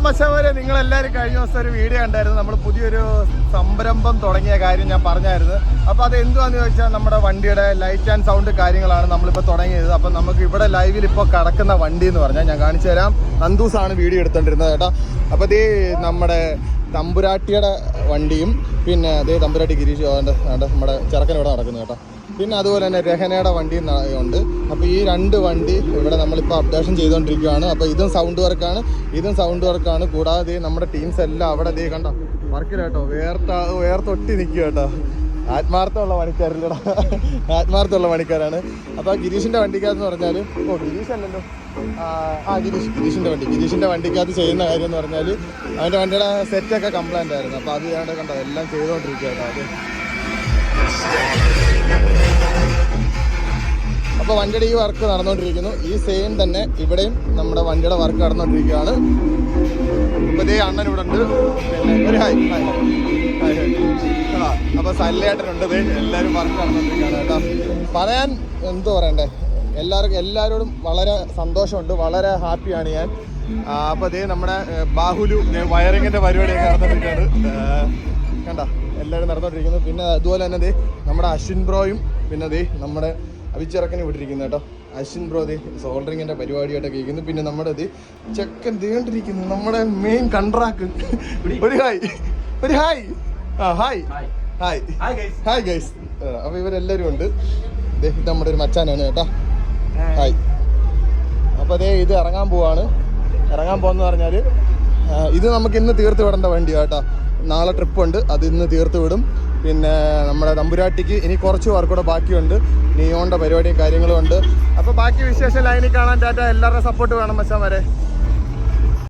മച്ചാമാരെ, നിങ്ങളെല്ലാവരും കഴിഞ്ഞ ദിവസം ഒരു വീഡിയോ കണ്ടായിരുന്നു. നമ്മൾ പുതിയൊരു സംരംഭം തുടങ്ങിയ കാര്യം ഞാൻ പറഞ്ഞായിരുന്നു. അപ്പോൾ അത് എന്തുവാന്ന് ചോദിച്ചാൽ നമ്മുടെ വണ്ടിയുടെ ലൈറ്റ് ആൻഡ് സൗണ്ട് കാര്യങ്ങളാണ് നമ്മളിപ്പോൾ തുടങ്ങിയത്. അപ്പം നമുക്ക് ഇവിടെ ലൈവിൽ ഇപ്പോൾ കിടക്കുന്ന വണ്ടി എന്ന് പറഞ്ഞാൽ ഞാൻ കാണിച്ചു തരാം. നന്ദൂസാണ് വീഡിയോ എടുത്തോണ്ടിരുന്നത് കേട്ടോ. അപ്പോൾ അതേ നമ്മുടെ തമ്പുരാട്ടിയുടെ വണ്ടിയും പിന്നെ അതേ തമ്പുരാട്ടി ഗിരീഷ് നമ്മുടെ ചെറുക്കൻ ഇവിടെ നടക്കുന്നത് കേട്ടോ. പിന്നെ അതുപോലെ തന്നെ രഹനയുടെ വണ്ടിയും ഉണ്ട്. അപ്പോൾ ഈ രണ്ട് വണ്ടി ഇവിടെ നമ്മളിപ്പോൾ അപ്ഡേഷൻ ചെയ്തുകൊണ്ടിരിക്കുകയാണ്. അപ്പോൾ ഇതും സൗണ്ട് വർക്കാണ്. കൂടാതെ നമ്മുടെ ടീംസ് എല്ലാം അവിടെ ദേ കണ്ടോ വർക്കില്ല കേട്ടോ. വേർത്തൊട്ടി നിൽക്കുക കേട്ടോ. ആത്മാർത്ഥമുള്ള പണിക്കാരാണ്. അപ്പോൾ ഗിരീഷിൻ്റെ വണ്ടിക്കകത്ത് പറഞ്ഞാൽ ഗിരീഷ് അല്ലല്ലോ, ഗിരീഷിൻ്റെ വണ്ടിക്കകത്ത് ചെയ്യുന്ന കാര്യം എന്ന് പറഞ്ഞാൽ അവൻ്റെ വണ്ടിയുടെ സെറ്റൊക്കെ കംപ്ലൈൻ്റ് ആയിരുന്നു. അപ്പോൾ അത് ഞാൻ കണ്ടോ എല്ലാം ചെയ്തുകൊണ്ടിരിക്കുക കേട്ടോ. അത് അപ്പോൾ വണ്ടിയുടെ ഈ വർക്ക് നടന്നുകൊണ്ടിരിക്കുന്നു. ഈ സെയിം തന്നെ ഇവിടെയും നമ്മുടെ വണ്ടിയുടെ വർക്ക് നടന്നുകൊണ്ടിരിക്കുകയാണ്. ഇപ്പോൾ ഇതേ അണ്ണൻ ഇവിടെ ഉണ്ട്. പിന്നെ ഒരു ഹായ്. അപ്പോൾ സല്ലേട്ടനുണ്ട്. എല്ലാവരും വർക്ക് നടന്നുകൊണ്ടിരിക്കുകയാണ് കേട്ടോ. പറയാൻ എന്തോ പറയണ്ടേ, എല്ലാവരോടും വളരെ സന്തോഷമുണ്ട്, വളരെ ഹാപ്പിയാണ് ഞാൻ. അപ്പോൾ അതേ നമ്മുടെ ബാഹുലു വയറിങ്ങിൻ്റെ പരിപാടിയൊക്കെ നടന്നുകൊണ്ടിരിക്കുകയാണ്. കണ്ട എല്ലാവരും നടന്നുകൊണ്ടിരിക്കുന്നു. പിന്നെ അതുപോലെ തന്നെ ദേ നമ്മുടെ അശ്വിൻ ബ്രോയും പിന്നെ ദേ നമ്മുടെ അവിച്ചിറക്കനെ വിട്ടിരിക്കുന്നു കേട്ടോ. അശ്വിൻ ബ്രോ ദേ സോൾഡറിങ്ങിൻ്റെ പരിപാടിയായിട്ടൊക്കെ ഇരിക്കുന്നു. പിന്നെ നമ്മുടെ ഇത് ചെക്കൻ ദേണ്ടിരിക്കുന്നു, നമ്മുടെ മെയിൻ കൺട്രാക്ട്. ഒരു ഹായ് ഗൈസ്. അപ്പോൾ ഇവരെല്ലാവരും ഉണ്ട്. ഇത് നമ്മുടെ ഒരു മച്ചാനാണ് കേട്ടോ. ഹായ്. അപ്പോൾ അതേ ഇത് ഇറങ്ങാൻ പോകുന്ന പറഞ്ഞാൽ ഇത് നമുക്ക് ഇന്ന് തീർത്ത് വിടേണ്ട വണ്ടിയാണ് കേട്ടോ. നാളെ ട്രിപ്പുണ്ട്, അത് ഇന്ന് തീർത്ത് വിടും. പിന്നെ നമ്മുടെ തമ്പുരാട്ടിക്ക് ഇനി കുറച്ച് വർക്ക് കൂടെ ബാക്കിയുണ്ട്. നിയോണിൻ്റെ പരിപാടിയും കാര്യങ്ങളും ഉണ്ട്. അപ്പോൾ ബാക്കി വിശേഷം ലൈനിൽ കാണാൻ ടാറ്റ. എല്ലാവരുടെ സപ്പോർട്ട് വേണം മച്ചാൻ വരെ.